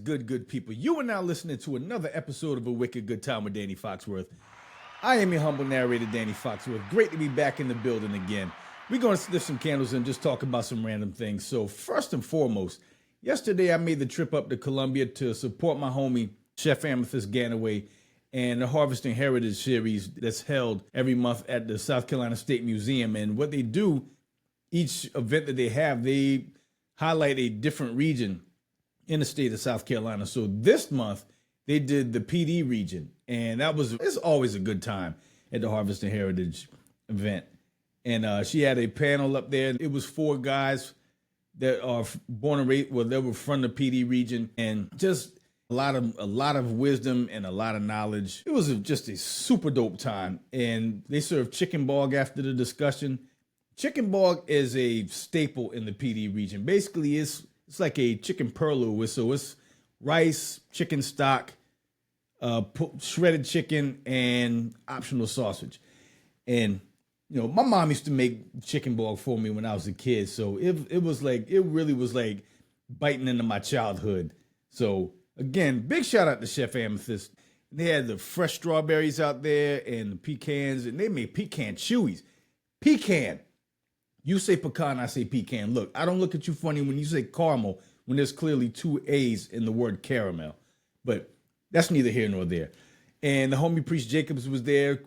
good people? You are now listening to another episode of A Wicked Good Time with Danny Foxworth. I am your humble narrator, Danny Foxworth. Great to be back in the building again. We're going to sniff some candles and just talk about some random things. So first and foremost, yesterday I made the trip up to Columbia to support my homie, Chef Amethyst Ganaway, and the Harvesting Heritage series that's held every month at the South Carolina State Museum. And what they do, each event that they have, they highlight a different region in the state of South Carolina. So this month they did the PD region, and it's always a good time at the Harvesting Heritage event. And she had a panel up there. It was 4 guys that are born and raised, well, they were from the PD region, and just a lot of wisdom and a lot of knowledge. It was just a super dope time. And they served chicken bog after the discussion. Chicken bog is a staple in the PD region. Basically, it's like a chicken purloo. So it's rice, chicken stock, shredded chicken, and optional sausage. And you know, my mom used to make chicken bog for me when I was a kid. So it really was like biting into my childhood. So again, big shout out to Chef Amethyst. They had the fresh strawberries out there and the pecans, and they made pecan chewies. Pecan. You say pecan, I say pecan. Look, I don't look at you funny when you say caramel when there's clearly 2 A's in the word caramel. But that's neither here nor there. And the homie Priest Jacobs was there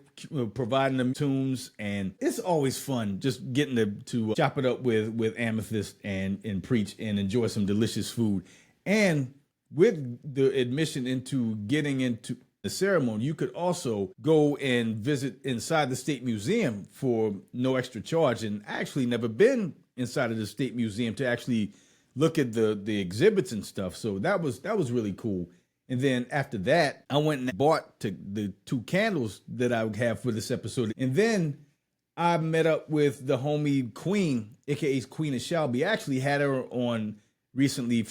providing them tunes. And it's always fun just getting to chop it up with Amethyst and preach and enjoy some delicious food. And with the admission into getting into the ceremony, you could also go and visit inside the State Museum for no extra charge. And I actually never been inside of the State Museum to actually look at the exhibits and stuff. So that was really cool. And then after that, I went and bought the 2 candles that I would have for this episode. And then I met up with the homie Queen, aka Queen of Shelby. I actually had her on recently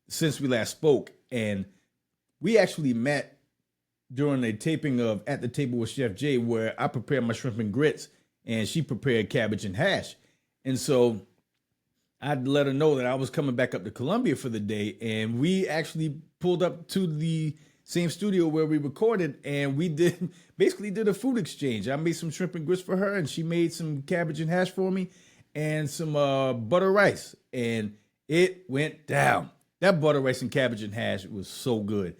since we last spoke. And we actually met during a taping of At the Table with Chef Jay, where I prepared my shrimp and grits and she prepared cabbage and hash. And so I'd let her know that I was coming back up to Columbia for the day. And we actually pulled up to the same studio where we recorded, and we basically did a food exchange. I made some shrimp and grits for her, and she made some cabbage and hash for me and some butter rice. And it went down. That butter rice and cabbage and hash was so good.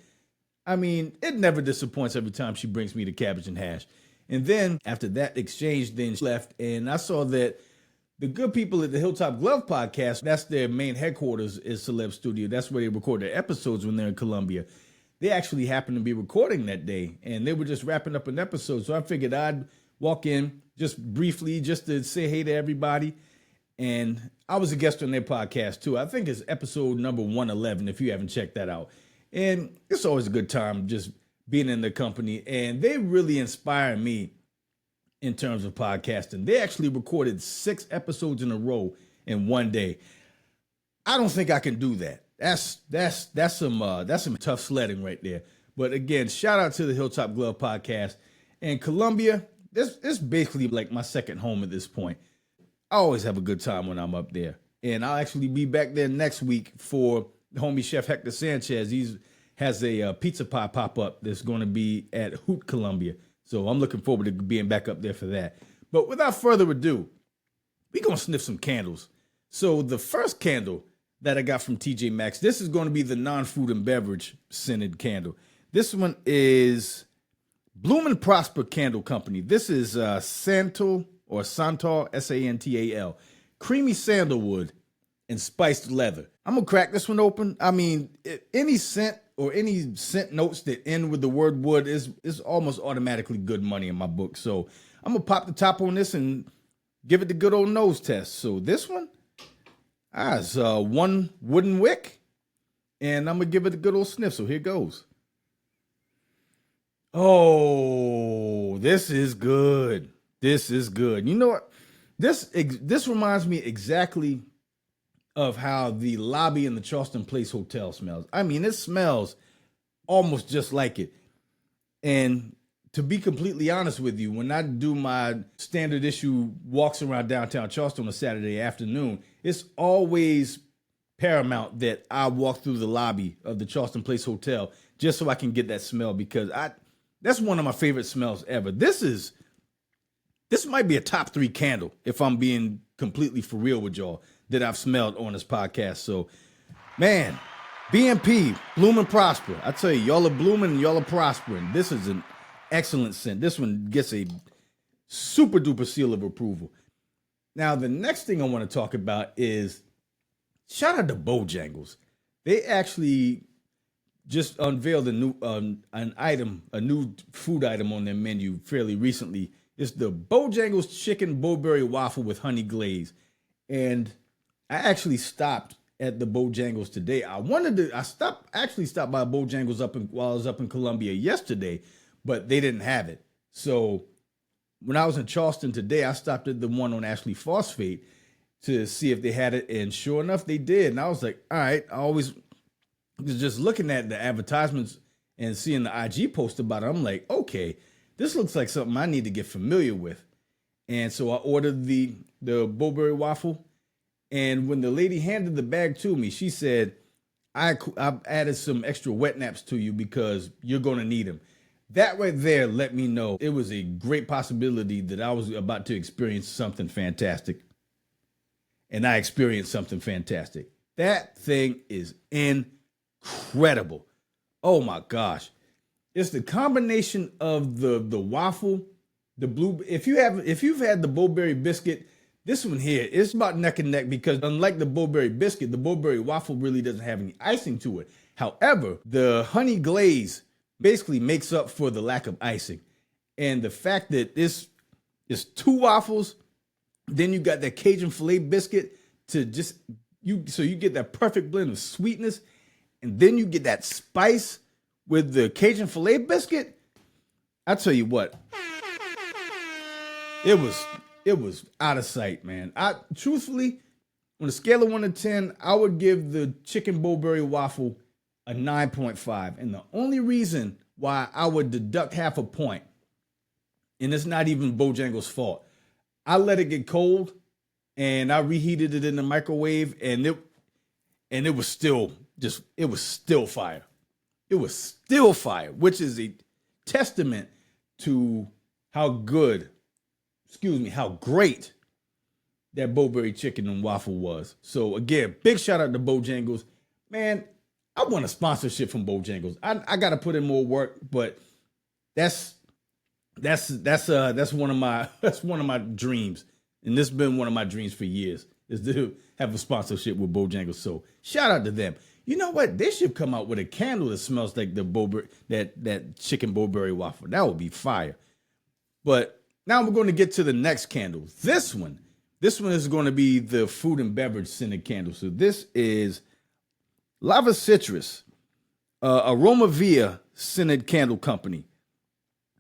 I mean, it never disappoints every time she brings me the cabbage and hash. And then after that exchange, then she left, and I saw that the good people at the Hilltop Glove podcast, that's their main headquarters, is Celeb Studio. That's where they record their episodes when they're in Columbia. They actually happened to be recording that day, and they were just wrapping up an episode. So I figured I'd walk in just briefly just to say hey to everybody. And I was a guest on their podcast too. I think it's episode number 111 if you haven't checked that out. And it's always a good time just being in their company. And they really inspire me in terms of podcasting. They actually recorded 6 episodes in a row in one day. I don't think I can do that. That's some tough sledding right there. But again, shout out to the Hilltop Glove podcast. And Columbia, this basically like my second home at this point. I always have a good time when I'm up there. And I'll actually be back there next week for the homie Chef Hector Sanchez. He has a pizza pie pop-up that's going to be at Hoot Columbia. So I'm looking forward to being back up there for that. But without further ado, we're going to sniff some candles. So the first candle that I got from TJ Maxx, this is going to be the non-food and beverage scented candle. This one is Bloom and Prosper Candle Company. This is Santal, S-A-N-T-A-L. Creamy sandalwood and spiced leather. I'm going to crack this one open. I mean, any scent or any scent notes that end with the word wood is almost automatically good money in my book. So I'm going to pop the top on this and give it the good old nose test. So this one is 1 wooden wick, and I'm going to give it a good old sniff. So here goes. Oh, this is good. This is good. You know what? This reminds me exactly of how the lobby in the Charleston Place Hotel smells. I mean, it smells almost just like it. And to be completely honest with you, when I do my standard issue walks around downtown Charleston on a Saturday afternoon, it's always paramount that I walk through the lobby of the Charleston Place Hotel just so I can get that smell, because that's one of my favorite smells ever. This might be a top 3 candle, if I'm being completely for real with y'all, that I've smelled on this podcast. So, man, BMP, bloom and prosper. I tell you, y'all are blooming and y'all are prospering. This is an excellent scent. This one gets a super duper seal of approval. Now, the next thing I want to talk about is shout out to Bojangles. They actually just unveiled a new food item on their menu fairly recently. It's the Bojangles Chicken Bo-berry Waffle with honey glaze. And I actually stopped at the Bojangles today. I stopped by Bojangles while I was up in Columbia yesterday, but they didn't have it. So when I was in Charleston today, I stopped at the one on Ashley Phosphate to see if they had it, and sure enough, they did. And I was like, all right. I always was just looking at the advertisements and seeing the IG post about it. I'm like, okay, this looks like something I need to get familiar with. And so I ordered the Bo-berry waffle. And when the lady handed the bag to me, she said, I've added some extra wet naps to you because you're going to need them. That right there let me know it was a great possibility that I was about to experience something fantastic. And I experienced something fantastic. That thing is incredible. Oh my gosh. It's the combination of the waffle, the blue. If you've had the Bo-berry biscuit, this one here, it's about neck and neck, because unlike the Bo-berry biscuit, the Bo-berry waffle really doesn't have any icing to it. However, the honey glaze basically makes up for the lack of icing. And the fact that this is 2 waffles, then you got that Cajun filet biscuit so you get that perfect blend of sweetness, and then you get that spice with the Cajun filet biscuit. I tell you what, it was out of sight, man. Truthfully, on a scale of 1 to 10, I would give the chicken Bo-berry waffle a 9.5. And the only reason why I would deduct half a point, and it's not even Bojangles' fault, I let it get cold and I reheated it in the microwave, and it was still fire. It was still fire, which is a testament to how great that Bo-berry chicken and waffle was. So again, big shout out to Bojangles. Man, I want a sponsorship from Bojangles. I got to put in more work, but that's one of my dreams. And this has been one of my dreams for years, is to have a sponsorship with Bojangles. So shout out to them. You know what? They should come out with a candle that smells like the that chicken Bo-berry waffle. That would be fire. But now we're going to get to the next candle. This one is going to be the food and beverage scented candle. So this is Lava Citrus, Aroma Via scented candle company.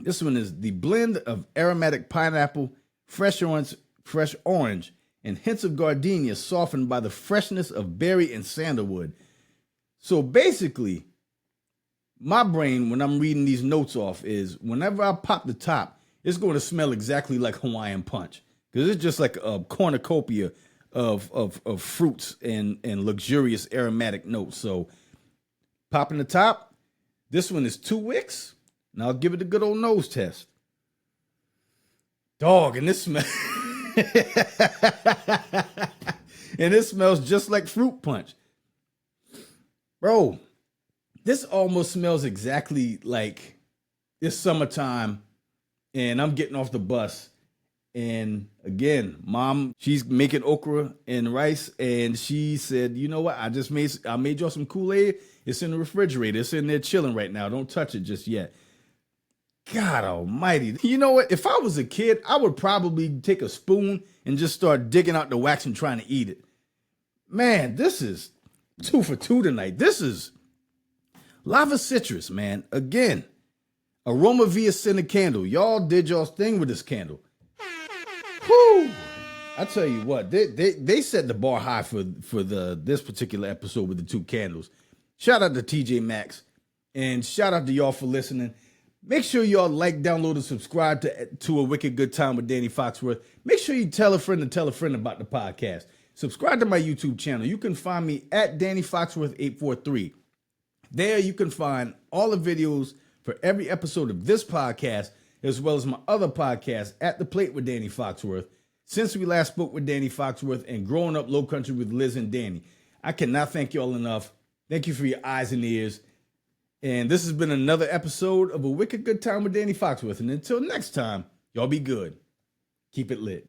This one is the blend of aromatic pineapple, fresh orange, and hints of gardenia softened by the freshness of berry and sandalwood. So basically, my brain, when I'm reading these notes off, is whenever I pop the top, it's going to smell exactly like Hawaiian Punch, because it's just like a cornucopia of fruits and luxurious aromatic notes. So popping the top, this one is 2 wicks, and I'll give it a good old nose test. Dog, and this smell, and it smells just like fruit punch. Bro, this almost smells exactly like it's summertime and I'm getting off the bus. And again, mom, she's making okra and rice. And she said, you know what? I made y'all some Kool-Aid. It's in the refrigerator. It's in there chilling right now. Don't touch it just yet. God almighty. You know what? If I was a kid, I would probably take a spoon and just start digging out the wax and trying to eat it. Man, this is 2 for 2 tonight. This is Lava Citrus, man. Again, Aroma Via scented candle. Y'all did y'all's thing with this candle. Whew. I tell you what, they set the bar high for this particular episode with the 2 candles. Shout out to TJ Maxx, and shout out to y'all for listening. Make sure y'all like, download, and subscribe to A Wicked Good Time with Danny Foxworth. Make sure you tell a friend about the podcast. subscribe to my YouTube channel. You can find me at Danny Foxworth 843. There you can find all the videos for every episode of this podcast, as well as my other podcast, At the Plate with Danny Foxworth. Since we last spoke with Danny Foxworth and Growing Up Low Country with Liz and Danny, I cannot thank you all enough. Thank you for your eyes and ears. And this has been another episode of A Wicked Good Time with Danny Foxworth. And until next time, y'all be good. Keep it lit.